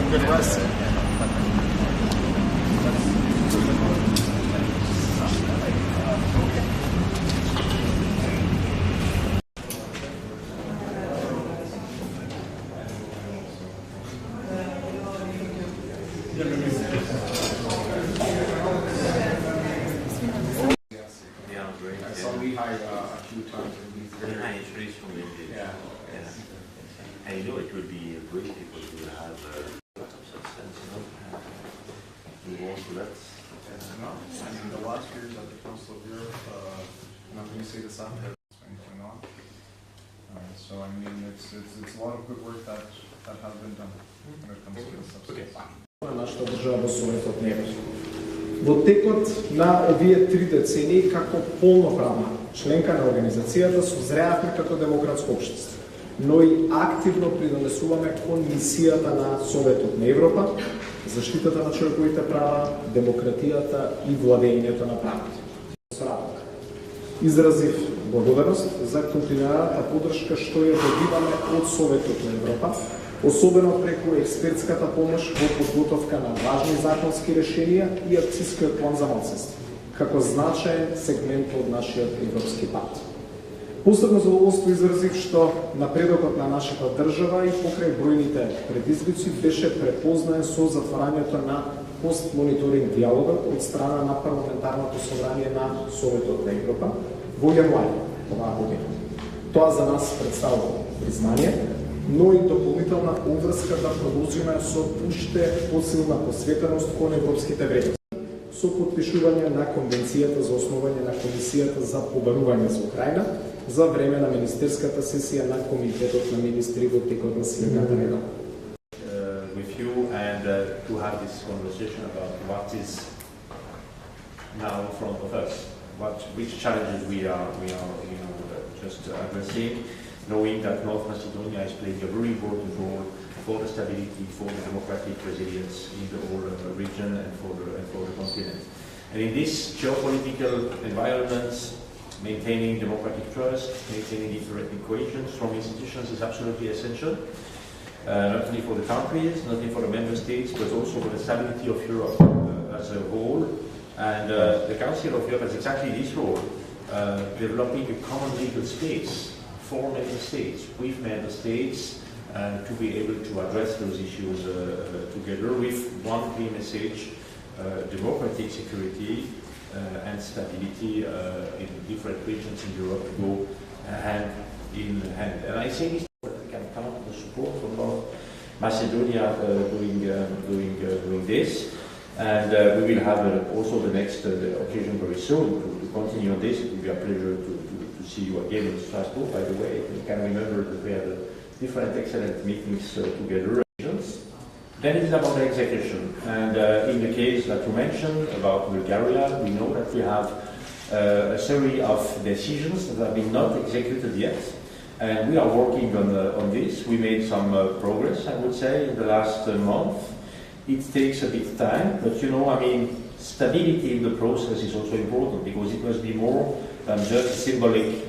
And you know, it would be great if we would have a lot of substance, you know, move on to that. No, I mean, the last years at the Council of Europe, nothing to say the South has 2021. So, I mean, it's a lot of good work that has been done when it comes to the substance. Нашата држава во Советот на Европа. Во текот на овие 3 децении, како полноправна членка на организацијата, созреавме како демократско општество, но и активно придонесуваме кон мисијата на Советот на Европа, заштитата на човековите права, демократијата и владењето на правото. Изразив благодарност за континуираната поддршка што ја добиваме од Советот на Европа, особено преку експертската помош во подготовка на важни законски решенија и акцијскиот план за малцинства, како значаен сегмент од нашиот европски пат. Посебно задоволство изразив што напредокот на нашата држава и покрај бројните предизвици беше препознаен со затварањето на постмониторинг диалогот од страна на парламентарното собрание на Советот на Европа во јануари оваа година. Тоа за нас представува признание, но и дополнителна обврска да продолжиме со уште посилна посветеност кон европските вредности, со потпишување на Конвенцијата за основање на Комисијата за побарување за Украина за време на министерската сесија на Комитетот на министри во текот на следната недела. With you and to have this conversation about what is now in front of us, which challenges we are just addressing, knowing that North Macedonia is playing a very important role for the stability, for the democratic resilience in the whole region and for the continent. And in this geopolitical environment, maintaining democratic trust, maintaining interethnic cohesion, strong institutions is absolutely essential, not only for the countries, not only for the member states, but also for the stability of Europe as a whole. And the Council of Europe has exactly this role, developing a common legal space for member states, with member states, to be able to address those issues together with one clear message: democratic security and stability in different regions in Europe go hand in hand. And I say this that we can count on the support from North Macedonia doing this. And we will have also the next occasion very soon to continue on this. It will be a pleasure to see you again in Strasbourg, by the way. You can remember that we had different excellent meetings together. Then it is about the execution. And in the case that you mentioned about Bulgaria, we know that we have a series of decisions that have been not executed yet. And we are working on this. We made some progress, I would say, in the last month. It takes a bit of time, but stability in the process is also important, because it must be more than just a symbolic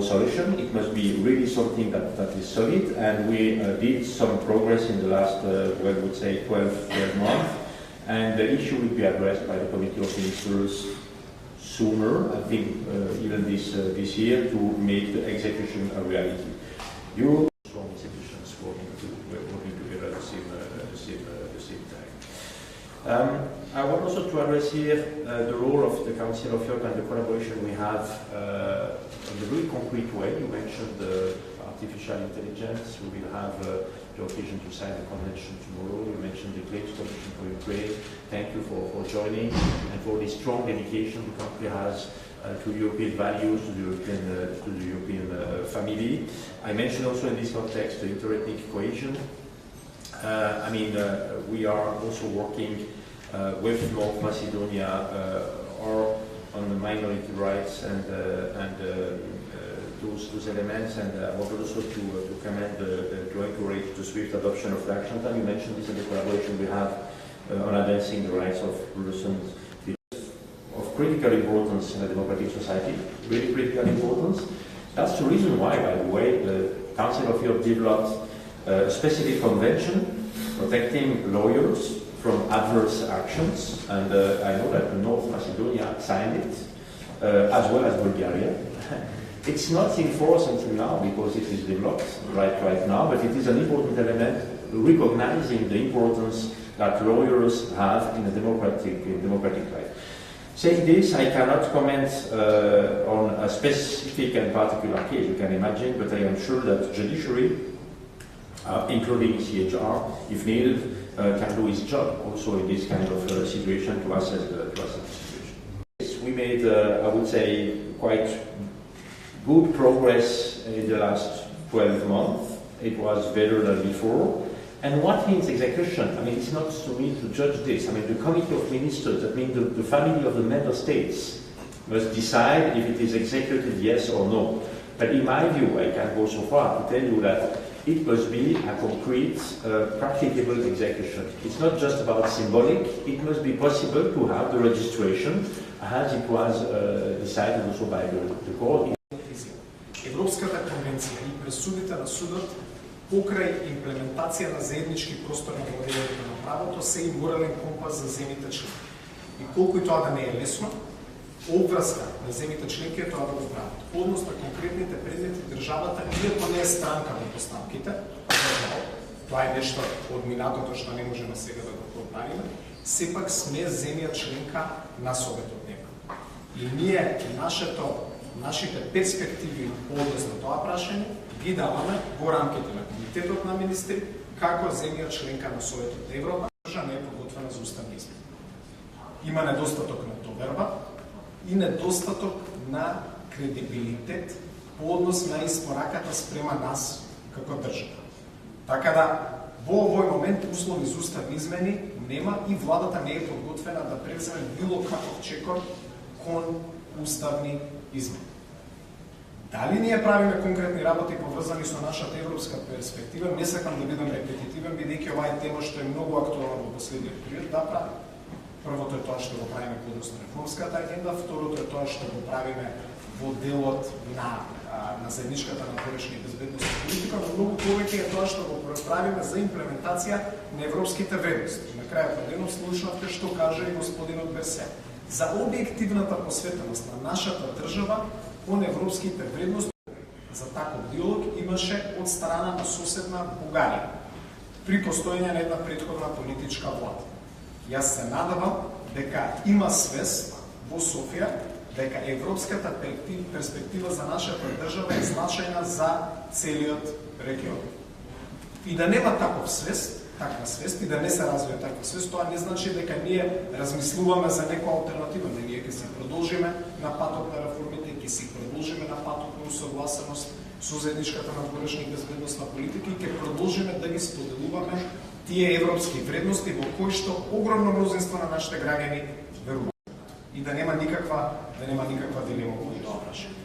solution. It must be really something that is solid, and we did some progress in the last, 12 months, and the issue will be addressed by the Committee of Ministers sooner, I think even this year, to make the execution a reality. You strong institutions working together at the same time. I want also to address here the role of the Council of Europe and the collaboration we have in a very concrete way. You mentioned artificial intelligence. We will have the occasion to sign the convention tomorrow. You mentioned the Claims Commission for Ukraine. Thank you for joining and for the strong dedication the country has to European values, to the European family. I mentioned also in this context the interethnic cohesion. We are also working with North Macedonia on the minority rights and those elements, and I want also to commend to encourage the swift adoption of the action plan. You mentioned this in the collaboration we have on advancing the rights of persons of critical importance in a democratic society, really critical importance. That's the reason why, by the way, the Council of Europe developed a specific convention protecting lawyers from adverse actions, and I know that North Macedonia signed it, as well as Bulgaria. It's not in force until now because it is developed right now, but it is an important element recognizing the importance that lawyers have in a democratic life. Saying this, I cannot comment on a specific and particular case, you can imagine, but I am sure that judiciary, including CHR, if needed, can do its job also in this kind of situation to assess the situation. Yes, we made, I would say, quite good progress in the last 12 months. It was better than before. And what means execution? I mean, it's not to me to judge this. I mean, the Committee of Ministers, that means the family of the member states, must decide if it is executed yes or no. But in my view, I can go so far to tell you that it must be a concrete, practicable execution. It's not just about symbolic, it must be possible to have the registration as it was decided also by the court. Европската конвенција и пресудите на судот покрај имплементација на заеднички простор на владењето на правото се и морален компас за земјите членки. И колку и тоа да не е лесно, обврска на земјите членки е тоа да го прават. Однос на конкретните предмети државата, иако не е странка во постапките, тоа е нешто од минатото што не можеме сега да го поправиме, сепак сме земја членка на Советот Европа. И ние нашите перспективи по однос на тоа прашање ги даваме во рамките на Комитетот на министри како земја членка на Советот Европа, држава не е подготвена за уставни измени. Има недостаток на доверба и недостаток на кредибилитет по однос на испораката спрема нас како држава. Така да во овој момент услови за уставни измени нема и владата не е подготвена да преземе било каков чекор кон уставни измени. Дали ние правиме конкретни работи поврзани со нашата европска перспектива, не сакам да бидам репетитивен, бидејќи ова е тема што е многу актуелна во последниот период, да правиме. Првото е тоа што го правиме по однос на реформската агенда, второто е тоа што го правиме во делот на заедничката надворешна и безбедносна политика, но многу повеќе е тоа што го правиме за имплементација на европските вредности. На крајот на денот слушнавте што кажа и господинот Берсе за објективната посветеност на нашата држава кон европските вредности. За таков диалог имаше од страна на соседна Бугарија при постоење на една претходна политичка влада. Јас се надевам дека има свест во Софија дека европската перспектива за нашата држава е значајна за целиот регион. И да нема таква свест и да не се развива таква свест, тоа не значи дека ние размислуваме за некоја алтернатива. Ние ќе се продолжиме на патот на реформите, ќе се продолжиме на патот на усогласеност со заедничката надворешна и безбедносна политика и ќе продолжиме да ги споделуваме тие европски вредности во кои што огромно мнозинство на нашите граѓани веруваат. И да нема никаква дилема во тоа прашање.